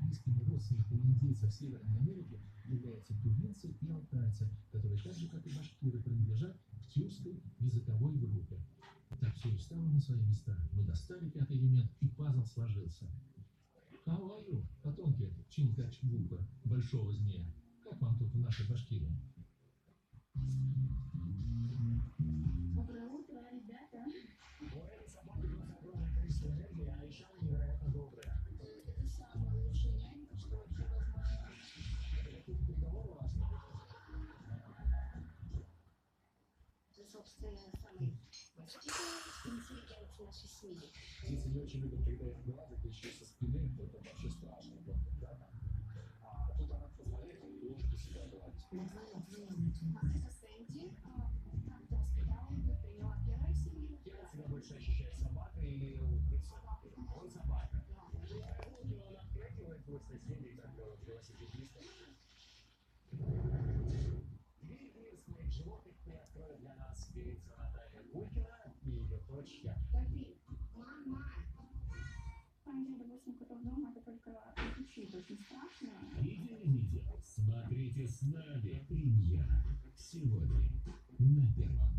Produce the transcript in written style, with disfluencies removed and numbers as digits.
близкими родственниками индейцев Северной Америки являются тувинцы и алтайцы, которые так же, как и башкиры, принадлежат к тюркской языковой группе. Так все и встало на свои места. Мы достали пятый элемент, и пазл сложился. Хаваю, потомки Чингачгука, большого змея. Как вам тут в нашей Башкирии? Доброе утро, ребята. Ой, собаки просто огромное количество энергии, а еще они невероятно добрые. Это самая лучшая нянька, что вообще возможно. Какие-то переговоры важны. Ты, собственно, самый воспитанный интеллигент в нашей семье. Птицы не очень любят, когда их гладят, еще со спины, это вообще страшно. Да? А тут она позволяет ложку себя гладить. А это Сэнди. Как ты воспитала ее? Приняла первой в семье? Я себя больше ощущаю собакой или утницей. Он собака. Поэтому он отпрыгивает твой соседей, как велосипедистов. Дверь в мир своих животных приоткроет для нас певица Наталья Гулькина и ее дочь Я. Подожди. Мама. Понятно, допустим, котов дома, это только звучит очень страшно. Видели видео? Смотрите с нами. Премьера. Сегодня на Первом.